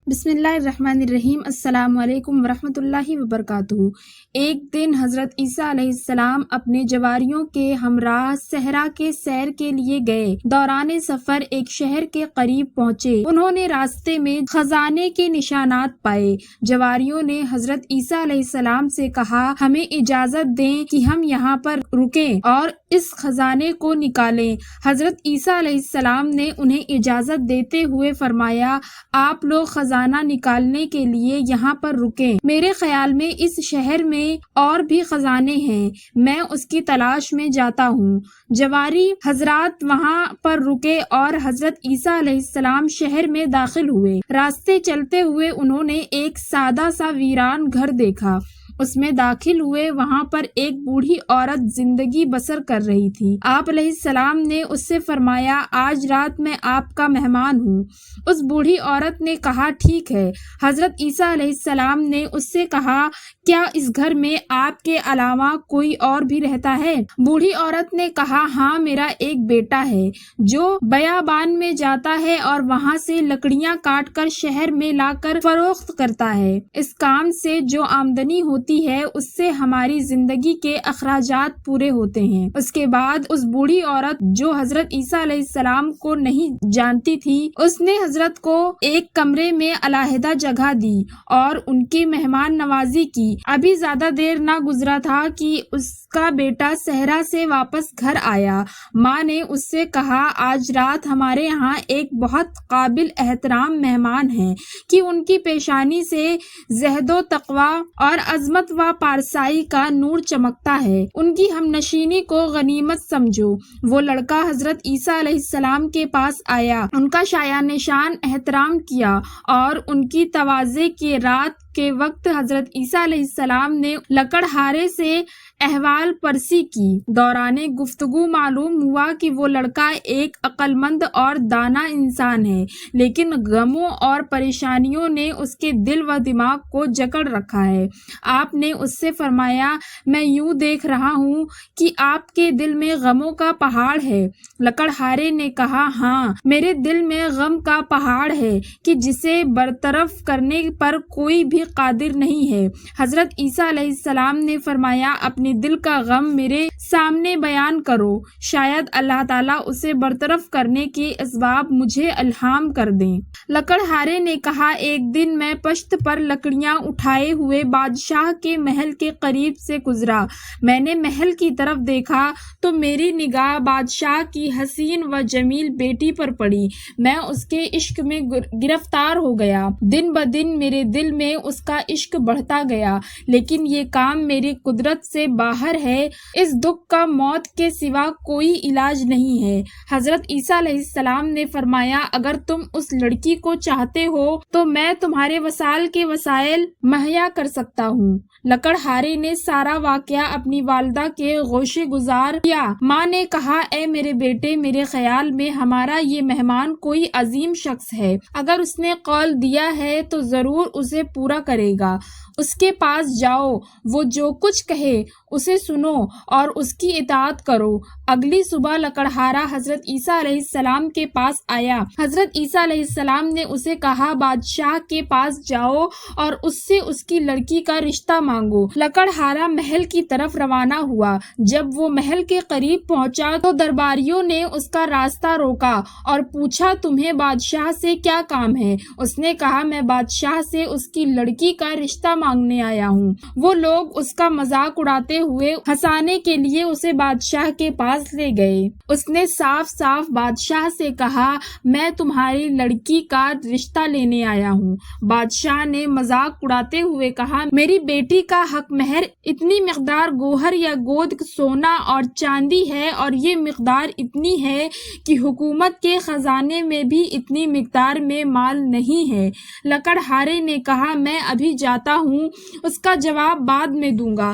بسم اللہ الرحمن الرحیم۔ السلام علیکم ورحمۃ اللہ وبرکاتہ۔ ایک دن حضرت عیسیٰ علیہ السلام اپنے جواریوں کے ہمراہ صحرا کے سیر کے لیے گئے۔ دوران سفر ایک شہر کے قریب پہنچے۔ انہوں نے راستے میں خزانے کے نشانات پائے۔ جواریوں نے حضرت عیسیٰ علیہ السلام سے کہا، ہمیں اجازت دیں کہ ہم یہاں پر رکیں اور اس خزانے کو نکالیں۔ حضرت عیسیٰ علیہ السلام نے انہیں اجازت دیتے ہوئے فرمایا، آپ لوگ خزانہ نکالنے کے لیے یہاں پر رکیں۔ میرے خیال میں اس شہر میں اور بھی خزانے ہیں، میں اس کی تلاش میں جاتا ہوں۔ جواری حضرات وہاں پر رکے اور حضرت عیسیٰ علیہ السلام شہر میں داخل ہوئے۔ راستے چلتے ہوئے انہوں نے ایک سادہ سا ویران گھر دیکھا۔ اس میں داخل ہوئے، وہاں پر ایک بوڑھی عورت زندگی بسر کر رہی تھی۔ آپ علیہ السلام نے اس سے فرمایا، آج رات میں آپ کا مہمان ہوں۔ اس بوڑھی عورت نے کہا، ٹھیک ہے۔ حضرت عیسیٰ علیہ السلام نے اس سے کہا، کیا اس گھر میں آپ کے علاوہ کوئی اور بھی رہتا ہے؟ بوڑھی عورت نے کہا، ہاں، میرا ایک بیٹا ہے جو بیابان میں جاتا ہے اور وہاں سے لکڑیاں کاٹ کر شہر میں لا کر فروخت کرتا ہے۔ اس کام سے جو آمدنی ہوتی ہے اس سے ہماری زندگی کے اخراجات پورے ہوتے ہیں۔ اس کے بعد اس بوڑھی عورت جو حضرت عیسیٰ علیہ السلام کو نہیں جانتی تھی، اس نے حضرت کو ایک کمرے میں علیحدہ جگہ دی اور ان کی مہمان نوازی کی۔ ابھی زیادہ دیر نہ گزرا تھا کہ اس کا بیٹا صحرا سے واپس گھر آیا۔ ماں نے اس سے کہا، آج رات ہمارے یہاں ایک بہت قابل احترام مہمان ہیں کہ ان کی پیشانی سے زہد و تقویٰ اور عظمت و پارسائی کا نور چمکتا ہے۔ ان کی ہم نشینی کو غنیمت سمجھو۔ وہ لڑکا حضرت عیسیٰ علیہ السلام کے پاس آیا، ان کا شایان نشان احترام کیا اور ان کی تواضع کی رات کے وقت حضرت عیسیٰ علیہ السلام نے لکڑہارے سے احوال پرسی کی۔ دوران گفتگو معلوم ہوا کہ وہ لڑکا ایک عقل مند اور دانا انسان ہے، لیکن غموں اور پریشانیوں نے اس کے دل و دماغ کو جکڑ رکھا ہے۔ آپ نے اس سے فرمایا، میں یوں دیکھ رہا ہوں کہ آپ کے دل میں غموں کا پہاڑ ہے۔ لکڑہارے نے کہا، ہاں، میرے دل میں غم کا پہاڑ ہے کہ جسے برطرف کرنے پر کوئی بھی قادر نہیں ہے۔ حضرت عیسیٰ علیہ السلام نے فرمایا، اپنے دل کا غم میرے سامنے بیان کرو، شاید اللہ تعالیٰ اسے برطرف کرنے کے اسباب مجھے الہام کر دیں۔ لکڑہارے نے کہا، ایک دن میں پشت پر لکڑیاں اٹھائے ہوئے بادشاہ کے محل کے قریب سے گزرا۔ میں نے محل کی طرف دیکھا تو میری نگاہ بادشاہ کی حسین و جمیل بیٹی پر پڑی۔ میں اس کے عشق میں گرفتار ہو گیا۔ دن بدن میرے دل میں اس کا عشق بڑھتا گیا، لیکن یہ کام میری قدرت سے باہر ہے۔ اس دکھ کا موت کے سوا کوئی علاج نہیں ہے۔ حضرت عیسیٰ علیہ السلام نے فرمایا، اگر تم اس لڑکی کو چاہتے ہو تو میں تمہارے وسائل کے وسائل مہیا کر سکتا ہوں۔ لکڑہارے نے سارا واقعہ اپنی والدہ کے گوشے گزار کیا۔ ماں نے کہا، اے میرے بیٹے، میرے خیال میں ہمارا یہ مہمان کوئی عظیم شخص ہے۔ اگر اس نے قول دیا ہے تو ضرور اسے پورا کرے گا۔ اس کے پاس جاؤ، وہ جو کچھ کہے اسے سنو اور اس کی اطاعت کرو۔ اگلی صبح لکڑہارا حضرت عیسیٰ علیہ السلام کے پاس آیا۔ حضرت عیسیٰ علیہ السلام نے اسے کہا، بادشاہ کے پاس جاؤ اور اس سے اس کی لڑکی کا رشتہ مانگو۔ لکڑہارا محل کی طرف روانہ ہوا۔ جب وہ محل کے قریب پہنچا تو درباریوں نے اس کا راستہ روکا اور پوچھا، تمہیں بادشاہ سے کیا کام ہے؟ اس نے کہا، میں بادشاہ سے اس کی لڑکی کا رشتہ مانگنے آیا ہوں۔ وہ لوگ اس کا مذاق اڑاتے ہوئے ہنسانے کے لیے اسے بادشاہ کے پاس لے گئے۔ اس نے صاف صاف بادشاہ سے کہا، میں تمہاری لڑکی کا رشتہ لینے آیا ہوں۔ بادشاہ نے مذاق اڑاتے ہوئے کہا، میری بیٹی کا حق مہر اتنی مقدار گوہر یا گود سونا اور چاندی ہے، اور یہ مقدار اتنی ہے کہ حکومت کے خزانے میں بھی اتنی مقدار میں مال نہیں ہے۔ لکڑہارے نے کہا، میں ابھی جاتا ہوں، اس کا جواب بعد میں دوں گا۔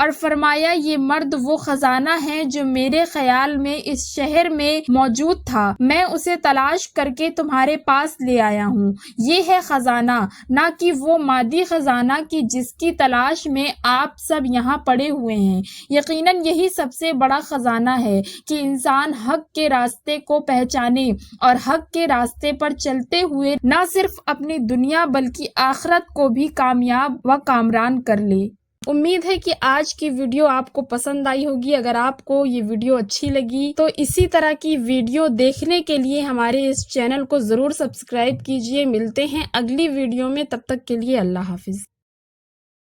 اور فرمایا یہ مرد وہ خزانہ ہے جو میرے خیال میں اس شہر میں موجود تھا، میں اسے تلاش کر کے تمہارے پاس لے آیا ہوں۔ یہ ہے خزانہ، نہ کہ وہ مادی خزانہ کی جس کی تلاش میں آپ سب یہاں پڑے ہوئے ہیں۔ یقیناً یہی سب سے بڑا خزانہ ہے کہ انسان حق کے راستے کو پہچانے اور حق کے راستے پر چلتے ہوئے نہ صرف اپنی دنیا بلکہ آخرت کو بھی کامیاب و کامران کر لے۔ امید ہے کہ آج کی ویڈیو آپ کو پسند آئی ہوگی۔ اگر آپ کو یہ ویڈیو اچھی لگی تو اسی طرح کی ویڈیو دیکھنے کے لیے ہمارے اس چینل کو ضرور سبسکرائب کیجیے۔ ملتے ہیں اگلی ویڈیو میں، تب تک کے لیے اللہ حافظ۔